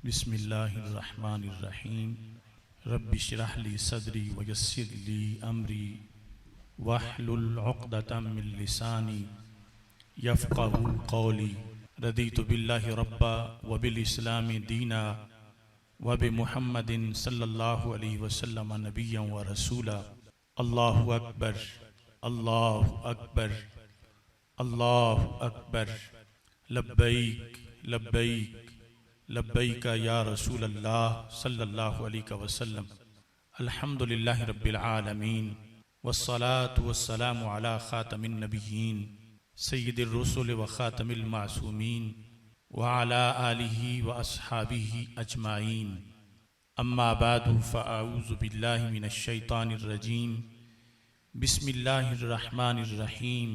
बिस्मिल्लाहिर्रहमानिर्रहीम। रब्बि इश्रह ली सदरी वयस्सिर ली अमरी वहलुल उक़दतम मिन लिसानी यफ़क़हू क़ौली। रदीतु बिल्लाहि रब्बा व बिल इस्लामी दीना व बि मुहम्मदिन सल्लल्लाहु अलैहि वसल्लम नबिय्यन व रसूला। अल्लाहु अकबर, अल्लाहु अकबर, अल्लाहु अकबर। लब्बैक लब्बैक लब्बैक या रसूल अल्लाह सल्लल्लाहु अलैहि वसल्लम। अल्हम्दुलिल्लाहि रब्बिल आलमीन वस्सलातु वस्सलामु अला खातमिन नबिय्यीन सय्यिदिर रुसुल व खातमिल मासूमीन व अला आलिहि व अस्हाबिहि अजमाइन। अम्मा बादु फ़अऊज़ु बिल्लाहि मिनश शैतानिर रजीम। बिस्मिल्लाहिर रहमानिर रहीम।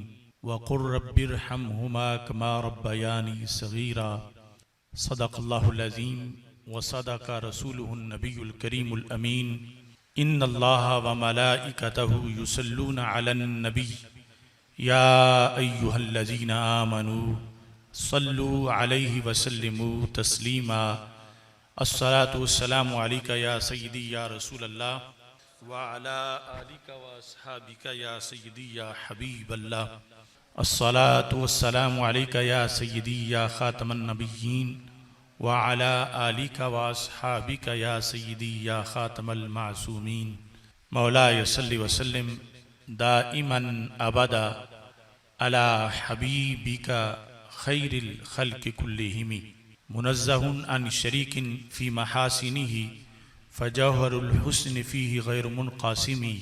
व क़ुर रब्बिरहम्हुमा कमा रब्बयानी सग़ीरा। सदक़ल्लाहुल अज़ीम व सदक़ रसूलुहुन नबियुल करीमुल अमीन। इन्नल्लाहा व मलाइकतहु युसल्लूना अलन नबी या अय्युहल्लज़ीना आमनू सल्लू अलैहि वसल्लिमू तस्लीमा। अस्सलातु वस्सलामु अलैका या सय्यदी या रसूल अल्लाह व अला आलिका व अस्हाबिका या सय्यदी या हबीब अल्लाह। अस्सलातु वस्सलामु अलैका या सय्यदी या खातमन नबिय्यीन व अला आलिका व अस्हाबिका या सय्यदी या खातमल मासूमीन। मौलाय सल्लि व सल्लिम दाइमन अबदा अला हबीबिका खैरिल खल्क़ि कुल्लिहिम। मुनज़्ज़हुन अन शरीकिन फ़ी महासिनिही फ़जौहरुल हुस्न फ़ीही गैर मुनक़ासिमी।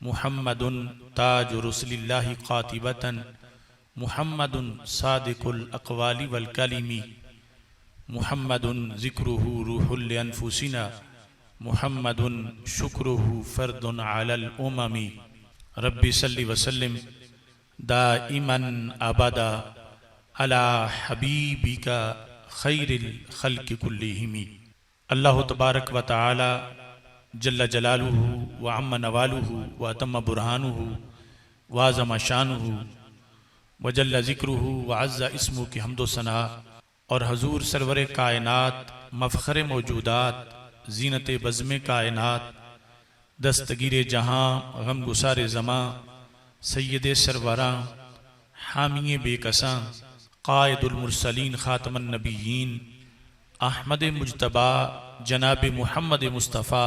मुहम्मदुन ताजु रुसुलिल्लाहि क़ातिबतन मुहम्मदुन सादिक़ुल अक़वालि वल कलिमी। मुहम्मदुन ज़िक्रुहु रूहुल अनफुसिना मुहम्मदुन शुक्रुहु फ़र्दुन अलल उममी। रब्बि सल्लि व सल्लिम दाइमन अबदा अला हबीबिका खैरिल खल्क़ि कुल्लिहिम। अल्लाह तबारक व तआला जल्ल जलालुहु व अम्मा नवालुहु व अतम्म बुरहानुहु व अज़्ज़म शानुहु व जल्ल ज़िक्रुहु व अज़्ज़ा इस्मुहु की हम्दो सना और हजूर सरवर कायनात मफ़ख़र मौजूदात ज़ीनत बज़्म कायनात दस्तगीर जहाँ गम गुसार ज़मां सय्यद सरवरां हामी बेकसां क़ाइदुल मुरसलीन ख़ातमन नबिय्यीन अहमद मुज्तबा जनाब मुहम्मद मुस्तफ़ा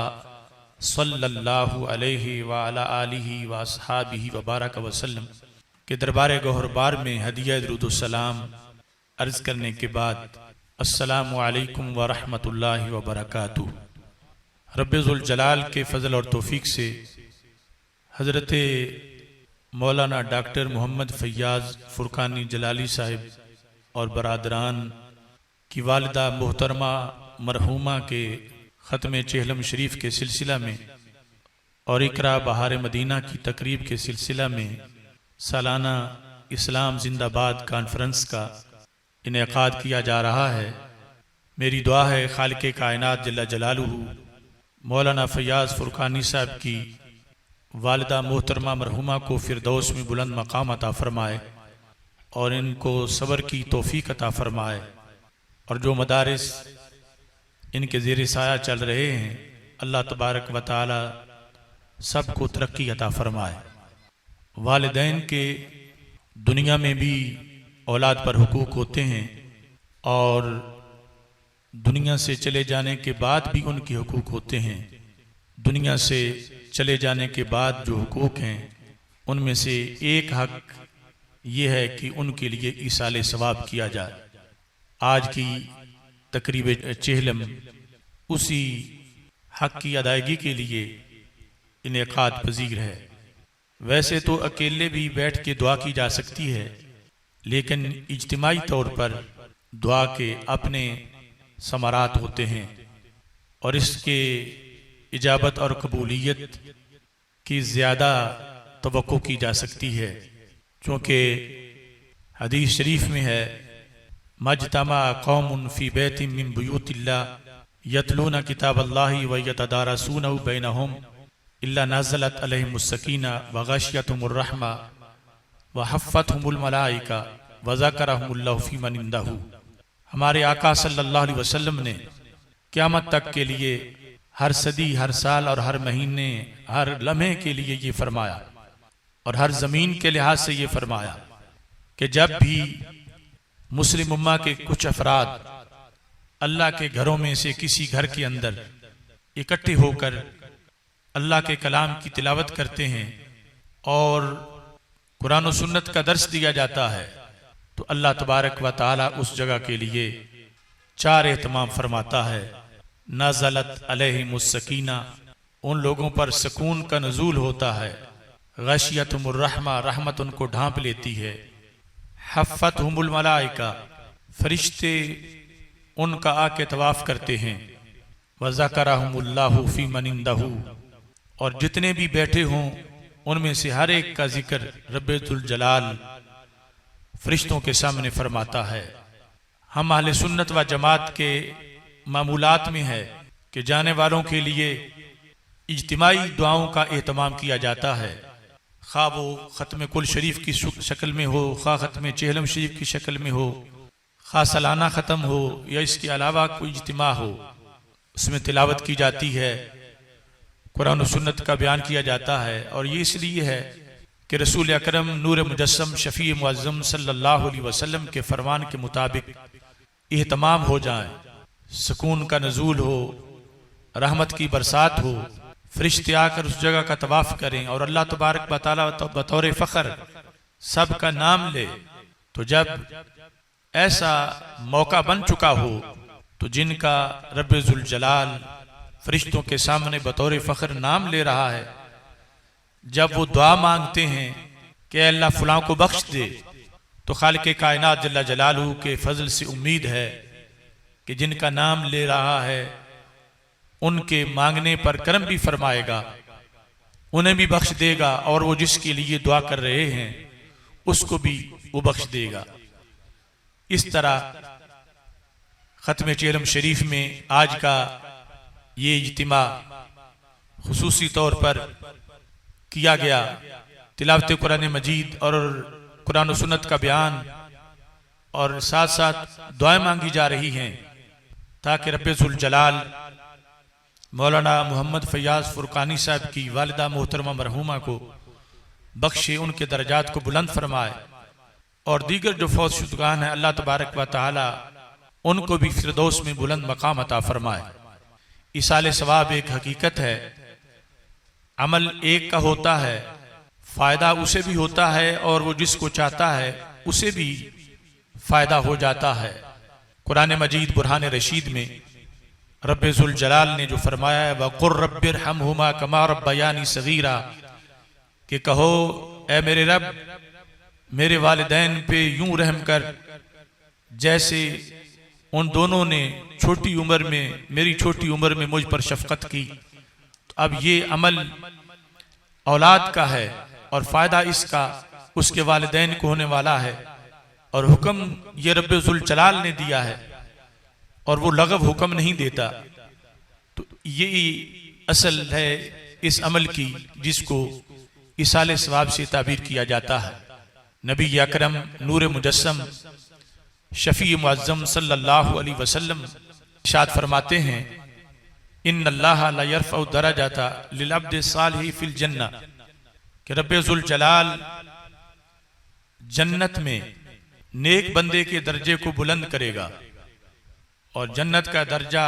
सल्लल्लाहु अलैहि व अला आलिहि व अस्हाबिहि व बारक वसल्लम के दरबार गौहरबार में हदिया दुरूद सलाम अर्ज़ करने के बाद अस्सलामु अलैकुम व रहमतुल्लाहि व बरकातुहू। रब्बे ज़ुल जलाल के फ़ज़ल और तौफ़ीक़ से हज़रत मौलाना डॉक्टर मोहम्मद फ़ैयाज़ फ़ुरक़ानी जलाली साहिब और बरादरान की वालिदा मोहतरमा मरहूमा के ख़त्म चेहलम शरीफ के सिलसिला में और इकरा बहार मदीना की तकरीब के सिलसिला में सालाना इस्लाम जिंदाबाद कॉन्फ्रेंस का इनेकाद किया जा रहा है। मेरी दुआ है खालिक़े कायनात जल्ल जलालुहु मौलाना फ़ैयाज़ फ़ुरक़ानी साहब की वालिदा मोहतरमा मरहूमा को फ़िरदौस में बुलंद मकाम अता फ़रमाए और इनको सब्र की तौफ़ीक़ अता फ़रमाए और जो मदारिस इनके ज़ेर साया चल रहे हैं अल्लाह तबारक व तआला सबको तरक्की अता फ़रमाए। वालिदैन के दुनिया में भी औलाद पर हुकूक होते हैं और दुनिया से चले जाने के बाद भी उनके हुकूक होते हैं। दुनिया से चले जाने के बाद जो हुकूक हैं उनमें से एक हक ये है कि उनके लिए ईसाले सवाब किया जाए। आज की तकरीब चेहलम उसी हक की अदायगी के लिए इनेकाद पजीर है। वैसे तो अकेले भी बैठ के दुआ की जा सकती है लेकिन इज्तिमाई तौर पर दुआ के अपने समारात होते हैं और इसके इजाबत और कबूलियत की ज़्यादा तवक्को की जा सकती है क्योंकि हदीस शरीफ में है मज्तमा कौमुन फ़ी बैतिन मिन बुयूतिल्लाह यतलूना किताबल्लाहि व यतदारसूनहु बैनहुम इल्ला नज़लत अलैहिमुस सकीना व गशियतहुमुर रहमा व हफ़्फ़तहुमुल मलाइका व ज़करहुमुल्लाहु फ़ी मन इंदहु। हमारे आका सल्लल्लाहु अलैहि वसल्लम ने क़यामत तक के लिए, हर सदी, हर साल और हर महीने, हर लम्हे के लिए ये फरमाया और हर ज़मीन के लिहाज से ये फरमाया कि जब भी मुस्लिम उम्मा के कुछ अफराद अल्लाह के घरों में से किसी घर के अंदर इकट्ठे होकर अल्लाह के कलाम की तिलावत करते हैं और कुरान और सुन्नत का दर्स दिया जाता है, तो अल्लाह तबारक व तआला उस जगह के लिए 4 एहतमाम फरमाता है। नाज़लत अलैहिमुस सकीना, उन लोगों पर सुकून का नज़ूल होता है। गशियतहुमुर रहमा, रहमत उनको ढांप लेती है। हफ़्फ़तहुमुल मलाइका, फरिश्ते उनका आके तवाफ करते हैं। व ज़करहुमुल्लाहु फ़ी मन इंदहु, और जितने भी बैठे हों उनमें से हर एक का जिक्र रब्बुल जलाल फरिश्तों के सामने फरमाता है। हम अहले सुन्नत व जमात के मामूलात में है कि जाने वालों के लिए इज्तिमाई दुआओं का एहतमाम किया जाता है, खा वो ख़त्म कुल शरीफ की शक्ल में हो, खा ख़त्म चेहलम शरीफ की शक्ल में हो, खा सालाना ख़त्म हो या इसके अलावा कोई इज्तिमा हो, उसमें तिलावत की जाती है, कुरान और सुन्नत का बयान किया जाता है। और ये इसलिए है कि रसूल अकरम नूर मुजस्सम शफ़ी मुअज़्ज़म सल्लल्लाहु अलैहि वसल्लम के फरमान के मुताबिक एहतमाम हो जाए, सुकून का नज़ूल हो, रहमत की बरसात हो, फरिश्ते आकर उस जगह का तवाफ करें और अल्लाह तबारक व तआला बतौर फ़ख्र सब का नाम ले। तो जब ऐसा मौका बन चुका हो तो जिनका रब्बुल जलाल फरिश्तों के सामने बतौर फ़ख्र नाम ले रहा है, जब वो दुआ मांगते हैं कि अल्लाह फलां को बख्श दे, तो खालिक़ कायनात जल्ला जलालहू के फजल से उम्मीद है कि जिनका नाम ले रहा है उनके मांगने पर करम भी फरमाएगा, उन्हें भी बख्श देगा और वो जिसके लिए दुआ कर रहे हैं उसको भी वो बख्श देगा। इस तरह ख़त्म चेहलम शरीफ में आज का ये इज्तिमा खुसूसी तौर पर किया गया। तिलावत कुरान मजीद और कुरान और सुन्नत का बयान और साथ साथ दुआएं मांगी जा रही हैं ताकि रब्बुल जलाल मौलाना मोहम्मद फैयाज फुरकानी साहब की वालिदा मोहतरमा मरहूमा को बख्शे, उनके दर्जात को बुलंद फरमाए और दीगर जो फौतशुदगान हैं अल्लाह तबारक व तआला उनको भी फिरदौस में बुलंद मकाम अता फरमाए। इसाले सवाब एक हकीकत है, अमल एक का होता है, फायदा उसे भी होता है और वो जिसको चाहता है उसे भी फायदा हो जाता है। कुरान मजीद बुरहान रशीद में रब्बुल जलाल ने जो फरमाया है वक़ुर रब्बिरहमहुमा कमा रब्बयानी सगीरा, कि कहो ए मेरे रब मेरे वालिदैन पे यूं रहम कर जैसे उन दोनों ने छोटी उम्र में, मेरी छोटी उम्र में मुझ पर शफकत की। तो अब ये अमल औलाद का है और फायदा इसका उसके वालिदैन को होने वाला है और हुक्म ये रब्बुल जलाल ने दिया है और वो लगव हुक्म नहीं देता। तो ये असल है इस अमल की जिसको इसाले सवाब से ताबीर किया जाता है। नबी अकरम नूर मुजस्सम शफ़ी मुअज़्ज़म सल्लल्लाहु अलैहि वसल्लम इरशाद फरमाते हैं इन्नल्लाह ला यरफ़उ दरजाता लिल अब्दि सालिहि फिल जन्नह, कि रब्बुल जलाल जन्नत में नेक बंदे के दर्जे को बुलंद करेगा और जन्नत का दर्जा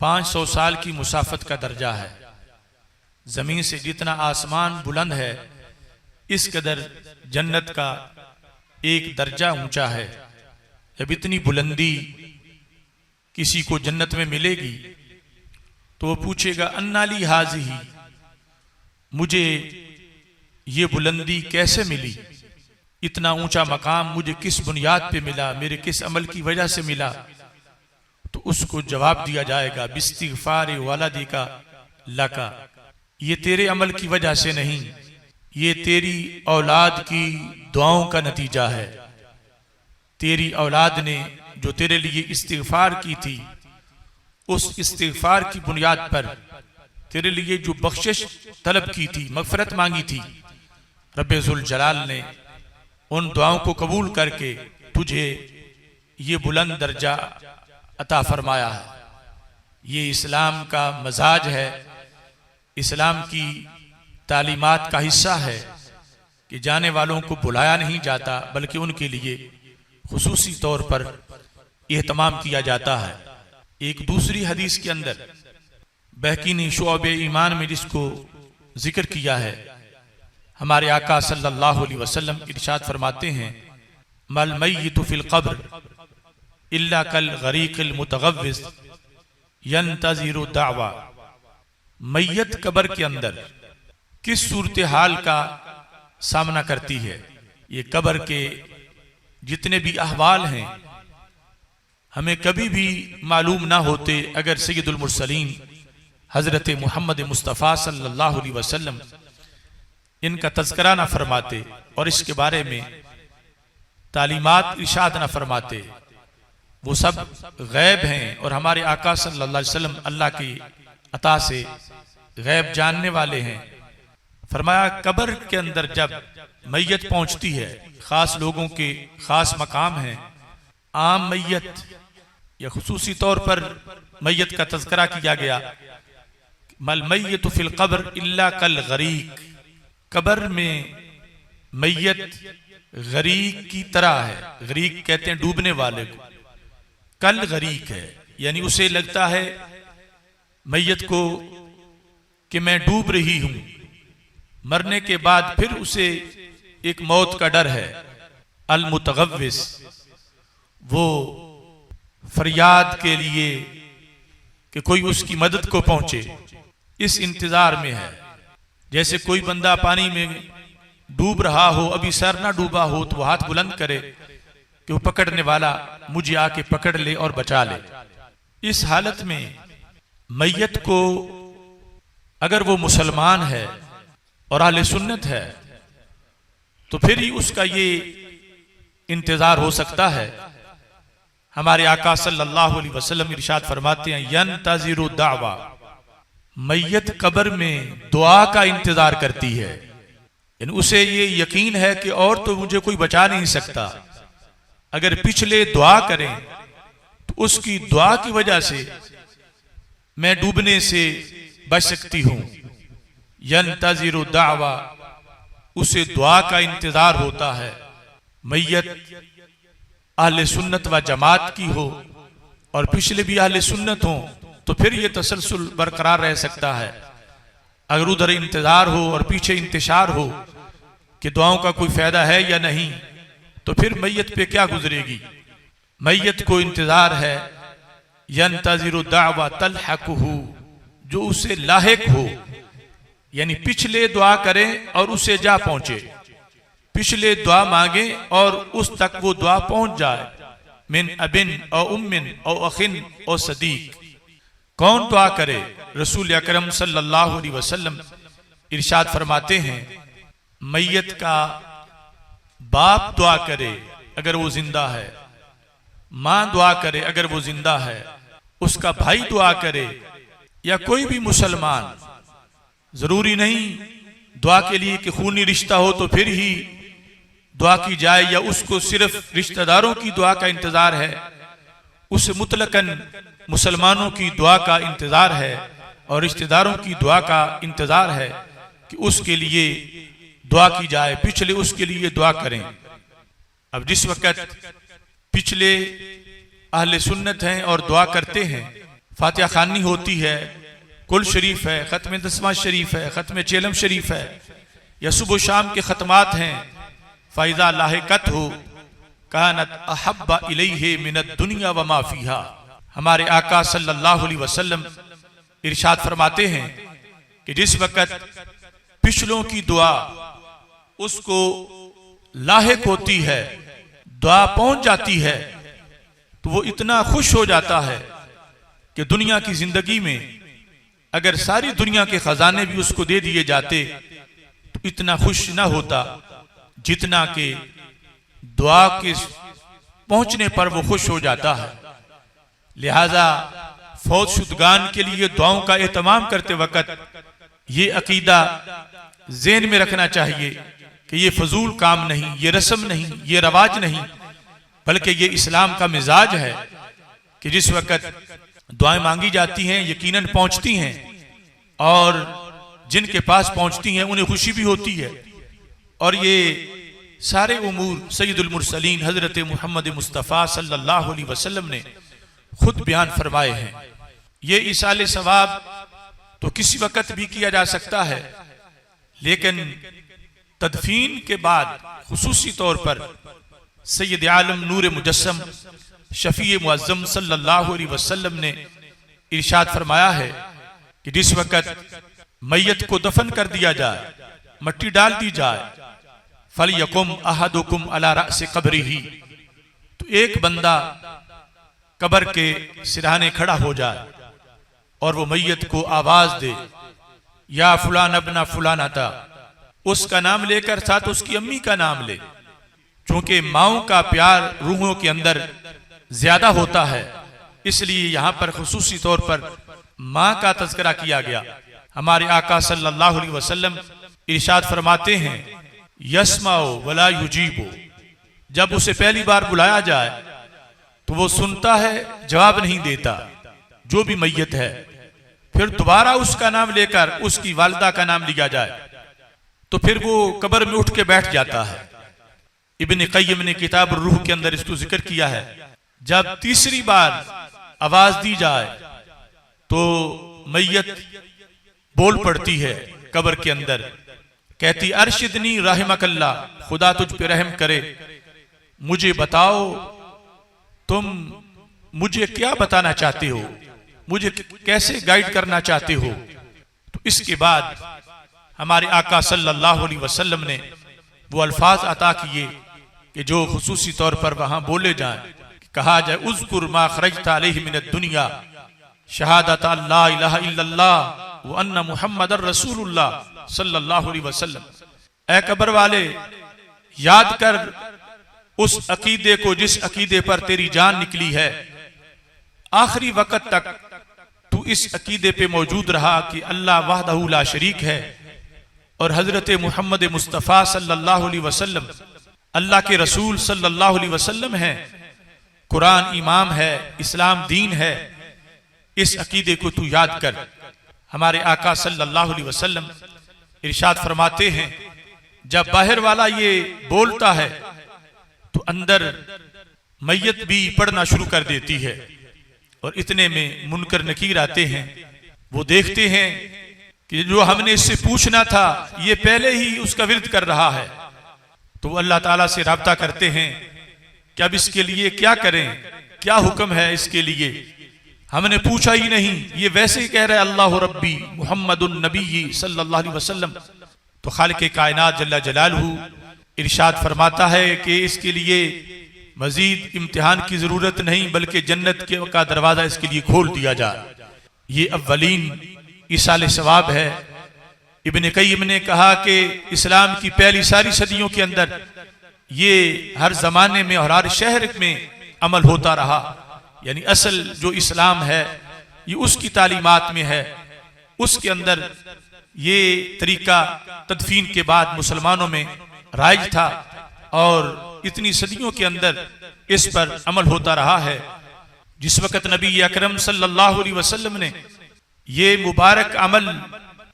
500 साल की मुसाफत का दर्जा है। जमीन से जितना आसमान बुलंद है इस कदर जन्नत का एक दर्जा ऊंचा है। जब इतनी बुलंदी किसी को जन्नत में मिलेगी तो वो पूछेगा अन्नाली हाज़िही, मुझे ये बुलंदी कैसे मिली, इतना ऊंचा मकाम मुझे किस बुनियाद पे मिला, मेरे किस अमल की वजह से मिला। तो उसको जवाब दिया जाएगा बिस्तिग़फ़ार वालिदी का लका, ये तेरे अमल की वजह से नहीं, ये तेरी औलाद की दुआओं का नतीजा है। तेरी औलाद ने जो तेरे लिए इस्तिग़फ़ार की थी, उस इस्तिग़फ़ार की बुनियाद पर तेरे लिए जो बख्शिश तलब की थी, मग़फ़िरत मांगी थी, रब्बुल जलाल ने उन दुआओं को कबूल करके तुझे ये बुलंद दर्जा अता फरमाया है। ये इस्लाम का मजाज है, इस्लाम की तालीमात का हिस्सा है कि जाने वालों को बुलाया नहीं जाता बल्कि उनके लिए खुसूसी तौर पर एहतमाम किया जाता है। एक दूसरी हदीस के अंदर बहकी ने शुअब ईमान में जिसको जिक्र किया है, हमारे आका सल्लल्लाहु अलैहि वसल्लम इरशाद फरमाते हैं, मल मय्यितु फिल क़ब्र इल्ला कल गरीक़िल मुतग़व्विज़ यंतज़िरु दावा। मैयत कब्र के अंदर किस सूरत हाल का सामना करती है। ये कब्र के जितने भी अहवाल हैं हमें कभी भी मालूम ना होते अगर सैयदुल मुरसलीन हजरत मोहम्मद मुस्तफ़ा सल्लल्लाहु अलैहि वसल्लम इनका तज़किरा ना फरमाते और इसके बारे में तालीमात इरशाद ना फरमाते। वो सब गैब हैं और हमारे आका सल्लल्लाहु अलैहि वसल्लम अल्लाह की अता से गैब जानने वाले हैं। फरमाया कब्र के अंदर जब मैयत पहुंचती है, खास लोगों के खास मकाम हैं, आम मैयत या खुसूसी तौर पर मैयत का तज़किरा किया गया, मल मैयतु फिल क़ब्र इल्ला कल गरीक। कब्र में मैयत गरीक की तरह है। गरीक कहते हैं डूबने वाले को, कल गरीक है यानी उसे लगता है मैयत को कि मैं डूब रही हूं। मरने के बाद फिर उसे एक मौत का डर है। अल मुतग़व्विज़, वो फरियाद के लिए कि कोई उसकी मदद को पहुंचे, इस इंतजार में है। जैसे कोई बंदा पानी में डूब रहा हो, अभी सर ना डूबा हो, तो वो हाथ बुलंद करे कि वो पकड़ने वाला मुझे आके पकड़ ले और बचा ले। इस हालत में मैयत को अगर वो मुसलमान है और अहले सुन्नत है तो फिर ही उसका ये इंतजार हो सकता है। हमारे आका सल्लल्लाहु अलैहि वसल्लम इरशाद फरमाते हैं, यंतज़िरु दावा। मैयत कब्र में दुआ का इंतजार करती है, यानी उसे ये यकीन है कि और तो मुझे कोई बचा नहीं सकता। अगर पिछले दुआ करें तो उसकी दुआ की वजह से मैं डूबने से बच सकती हूं। यंतज़िरु दावा, उसे दुआ का इंतजार होता है। मैयत अहले सुन्नत व जमात की हो और पिछले भी अहले सुन्नत हो तो फिर यह तसलसल बरकरार रह सकता है। अगर उधर इंतजार हो और पीछे इंतशार हो कि दुआओं का कोई फायदा है या नहीं, तो फिर मैयत पे क्या गुजरेगी। मैयत को इंतजार है, यंतज़िरु दावा तलहक़ुहु, जो उसे लाहिक हो, यानी पिछले दुआ करें और उसे जा पहुंचे। पिछले दुआ मांगे और उस तक वो दुआ पहुंच जाए। मिन अबिन और उम्मिन और अखिन और सदीक। कौन दुआ करे? रसूल अकरम सल्लल्लाहु अलैहि वसल्लम इरशाद फरमाते हैं, मैयत का बाप दुआ करे अगर वो जिंदा है, मां दुआ करे अगर वो जिंदा है, उसका भाई दुआ करे या कोई भी मुसलमान। जरूरी नहीं दुआ के लिए कि खूनी रिश्ता हो तो फिर ही दुआ की जाए या उसको सिर्फ रिश्तेदारों की दुआ का इंतजार है। उसे मुतलकन मुसलमानों की दुआ का इंतजार है और रिश्तेदारों की दुआ का इंतजार है कि उसके लिए दुआ की जाए, पिछले उसके लिए दुआ करें। अब जिस वक्त पिछले अहले सुन्नत हैं और दुआ करते हैं, फातिहा खानी होती है, कुल शरीफ है, खत्म दसमा शरीफ है, खत्म चेलम शरीफ है, या सुबह शाम के खत्मात हैं, फ़ाइज़ा लाहिक़त हो कानत अहब्बा इलैहि मिनद दुनिया व मा फ़ीहा। हमारे आका सल्लल्लाहु अलैहि वसल्लम इरशाद फरमाते हैं कि जिस वक्त पिछलों की दुआ उसको लाहिक होती है, दुआ पहुंच जाती है, तो वो इतना खुश हो जाता है कि दुनिया की जिंदगी में अगर सारी दुनिया के खजाने भी उसको दे दिए जाते तो इतना खुश ना होता जितना कि दुआ के पहुंचने पर वो खुश हो जाता है। लिहाजा फौत शुदगान के लिए दुआओं का एहतमाम करते वक्त ये अकीदा ज़हन में रखना चाहिए कि ये फजूल काम नहीं, ये रस्म नहीं, ये रवाज नहीं, बल्कि ये इस्लाम का मिजाज है कि जिस वक्त दुआएं मांगी जाती हैं, यकीनन पहुंचती हैं, और जिनके पास पहुंचती हैं उन्हें खुशी भी होती है। और ये सारे उमूर सैयदुल मुरसलीन हजरत मोहम्मद मुस्तफ़ा सल्लल्लाहु अलैहि वसल्लम ने खुद बयान फरमाए हैं। ये इसाले सवाब तो किसी वक़्त भी किया जा सकता है, लेकिन तदफीन के बाद खुसूसी तौर पर सैयद आलम नूर मुजस्सम शफी मुअज़्ज़म सल्लल्लाहु अलैहि वसल्लम ने इरशाद फरमाया है कि जिस वक़्त मैयत को दफन कर दिया जाए, मट्टी डाल दी जाए, फल यकुम अहदुकुम अला रअस कब्रिही, तो एक बंदा कब्र के सिरहाने खड़ा हो जाए और वो मैयत को आवाज दे, या फुलान अबना फुलाना था, उसका नाम लेकर साथ उसकी अम्मी का नाम ले, क्योंकि माओं का प्यार रूहों के अंदर ज्यादा होता है, इसलिए यहां पर खुसूसी तौर पर मां का तज़किरा किया गया। हमारे आका सल्लल्लाहु अलैहि वसल्लम इरशाद फरमाते हैं, यस्माओ वला युजीबो, जब उसे पहली बार बुलाया जाए तो वो सुनता है, जवाब नहीं देता, जो भी मैयत है। फिर दोबारा उसका नाम लेकर उसकी वालिदा का नाम लिया जाए तो फिर वो कब्र में उठ के बैठ जाता है। इब्न क़य्यिम ने किताब रूह के अंदर इसको जिक्र किया है। जब तीसरी बार आवाज दी जाए तो मैयत बोल पड़ती है कब्र के अंदर, कहती अरशिदनी रहमकल्ला, खुदा तुझ पे रहम करे, मुझे बताओ तुम मुझे क्या बताना चाहते हो, मुझे कैसे गाइड करना चाहते हो। तो इसके बाद हमारे आका सल्लल्लाहु अलैहि वसल्लम ने वो अल्फाज अता किए कि जो खुसूसी तौर पर वहां बोले जाएं, कहा जाए उज़कुर मा खरजता अलैहि मिनद दुनिया शहादत अल्ला इलाहा इल्लल्लाह व अन्ना मुहम्मदर रसूलुल्लाह सल्लल्लाहु अलैहि वसल्लम। ऐ कब्र वाले, याद कर उस अकीदे को जिस अकीदे पर तेरी जान निकली है, आखिरी वक्त तक तू इस अकीदे पे मौजूद रहा कि अल्लाह वहदहू ला शरीक है और हजरत मोहम्मद मुस्तफ़ा सल्लल्लाहु अलैहि वसल्लम अल्लाह के रसूल सल्लल्लाहु अलैहि वसल्लम हैं, कुरान इमाम है, इस्लाम दीन है। इस अकीदे को तू याद कर। हमारे आका सल्लल्लाहु अलैहि वसल्लम इरशाद फरमाते हैं, जब बाहर वाला ये बोलता है तो अंदर मैयत भी पढ़ना शुरू कर देती है, और इतने में मुनकर नकीर आते हैं। वो देखते हैं कि जो हमने इससे पूछना था ये पहले ही उसका विर्द कर रहा है, तो वो अल्लाह ताला से राब्ता करते हैं कि अब इसके लिए क्या करें, क्या हुक्म है इसके लिए, हमने पूछा ही नहीं, ये वैसे ही कह रहा है अल्लाह रब्बी मुहम्मदुन नबी सल्लल्लाहु अलैहि वसल्लम। तो खालिक कायनात जल्ला जलालहू इरशाद फरमाता है कि इसके लिए मजीद इम्तिहान की जरूरत नहीं, बल्कि जन्नत का दरवाजा इसके लिए खोल दिया जाए। ये अव्वलीन इसाले सवाब है। इब्न क़य्यिम ने कहा कि इस्लाम की पहली सारी सदियों के अंदर ये हर जमाने में और हर शहर में अमल होता रहा, यानी असल जो इस्लाम है ये उसकी तालीमात में है। उसके अंदर ये तरीका तदफीन के बाद मुसलमानों में राइज था और इतनी सदियों के अंदर इस पर अमल होता रहा है। जिस वक़्त नबी अकरम सल्लल्लाहु अलैहि वसल्लम ने ये मुबारक अमल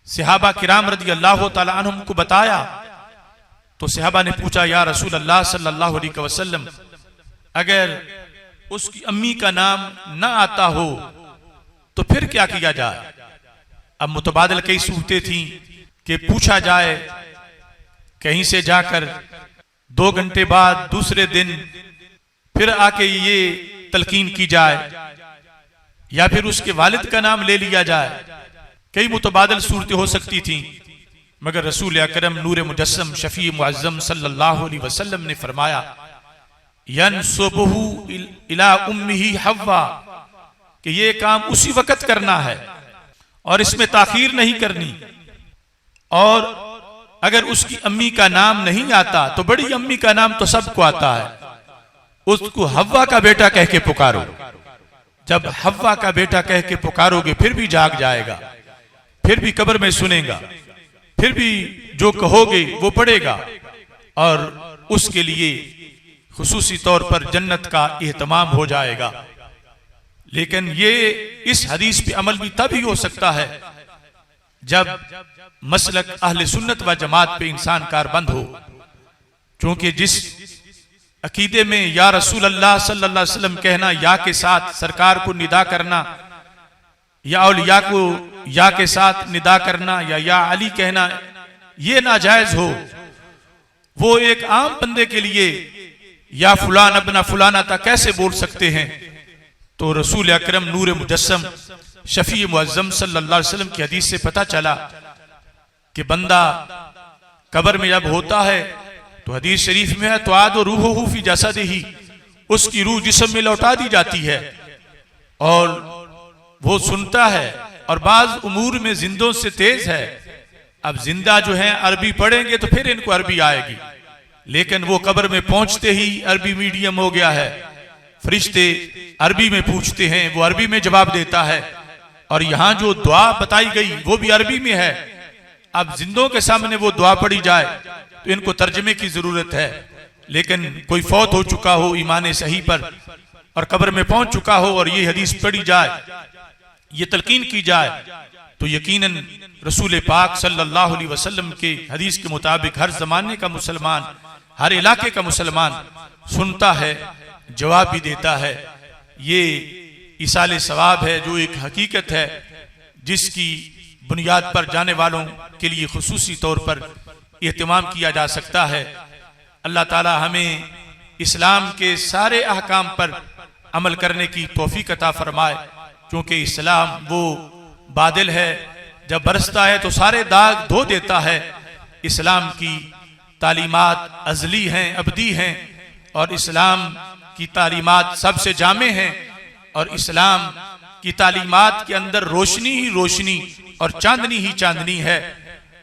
सहाबा किराम रज़ी अल्लाह तआला अन्हुम को बताया तो सहाबा ने पूछा, या रसूल अल्लाह सल्लल्लाहु अलैहि वसल्लम, अगर उसकी अम्मी का नाम ना आता हो तो फिर क्या किया जाए। अब मुतबादल कई सूरतें थी कि पूछा जाए कहीं से जाकर, 2 घंटे बाद दूसरे दिन फिर आके ये तलकीन की जाए, या फिर उसके वालिद का नाम ले लिया जाए। कई मुतबादल सूरतें हो सकती थी, मगर रसूल अकरम नूर मुजस्सम शफी मुअज़्ज़म सल्लल्लाहु अलैहि वसल्लम ने फरमाया, यनसुबहु इला उम्मिही हव्वा, कि ये काम उसी वक्त करना है और इसमें ताखीर नहीं करनी। और अगर उसकी अम्मी का नाम नहीं आता तो बड़ी अम्मी का नाम तो सबको आता है, उसको हव्वा का बेटा कह के पुकारो। जब हव्वा का बेटा कह के पुकारोगे फिर भी जाग जाएगा, फिर भी कब्र में सुनेगा, फिर भी जो कहोगे वो पढ़ेगा, और उसके लिए खुसूसी तौर पर जन्नत का एहतमाम हो जाएगा। लेकिन ये इस हदीस पे अमल भी तभी हो सकता है जब मसलक अहले सुन्नत व जमात पे इंसान कारबंद हो। क्योंकि जिस अकीदे में या रसूल अल्लाह सल्लल्लाहु अलैहि वसल्लम कहना, या के साथ सरकार को निदा करना, या औलिया को या के साथ निदा करना, या अली कहना, ये नाजायज हो, वो एक आम बंदे के लिए या फुलान अपना फुलाना था कैसे बोल सकते हैं? तो रसूल अकरम नूर मुजस्सम शफी मुअज्जम सल्लल्लाहु अलैहि वसल्लम की हदीस से पता चला कि बंदा कब्र में जब होता है तो हदीस शरीफ में है तो आद रूह फी जसदिही, उसकी रूह जिस्म में लौटा दी जाती है और वो सुनता है, और बाज उमूर में जिंदों से तेज है। अब जिंदा जो है अरबी पढ़ेंगे तो फिर इनको अरबी आएगी, लेकिन वो कब्र में पहुंचते ही अरबी मीडियम हो गया है, फरिश्ते अरबी में पूछते हैं, वो अरबी में जवाब देता है, और यहां जो दुआ बताई गई वो भी अरबी में है। अब जिंदों के सामने वो दुआ पढ़ी जाए तो इनको तर्जमे की जरूरत है, लेकिन कोई फौत हो चुका हो ईमान सही पर और कब्र में पहुंच चुका हो और ये हदीस पढ़ी जाए, ये तलकीन की जाए, तो यकीनन रसूल पाक सल्लल्लाहु अलैहि वसल्लम के हदीस के मुताबिक हर जमाने का मुसलमान, हर इलाके का मुसलमान सुनता है, जवाब भी देता है। ये इसाले सवाब है, जो एक हकीकत है जिसकी बुनियाद पर जाने वालों के लिए खुसूसी तौर पर एहतमाम किया जा सकता है। अल्लाह ताला हमें इस्लाम के सारे अहकाम पर अमल करने की तौफीक अता फरमाए, क्योंकि इस्लाम वो बादल है, जब बरसता है तो सारे दाग धो देता है। इस्लाम की तालीमात अजली हैं, अबदी हैं, और इस्लाम की तालीमात सबसे जामे हैं, और इस्लाम की तालीमात के अंदर रोशनी ही रोशनी और चांदनी ही चांदनी है।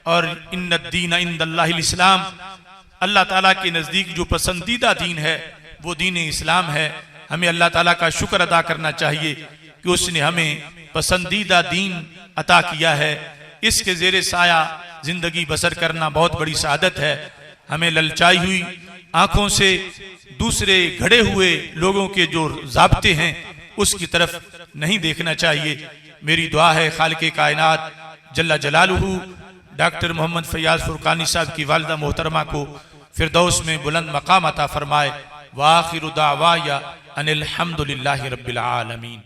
और इन्नद्दीन इंदल्लाहिल इस्लाम, अल्लाह ताला के नजदीक जो पसंदीदा दीन है वो दीन इस्लाम है। हमें अल्लाह ताला का शुक्र अदा करना चाहिए कि उसने हमें पसंदीदा दीन अता किया है। इसके जेरे साया जिंदगी बसर करना बहुत बड़ी सआदत है। हमें ललचाई हुई आंखों से दूसरे घड़े हुए लोगों के जो ज़ाब्ते हैं उसकी तरफ नहीं देखना चाहिए। मेरी दुआ है खालिक़े कायनात जल्ला जलालुहू डॉक्टर मोहम्मद फैयाज फुरकानी साहब की वालिदा मोहतरमा को फिरदौस में बुलंद मकाम अता फरमाए। व आखिरु दावाया अनिल हम्दुलिल्लाहि रब्बिल आलमीन।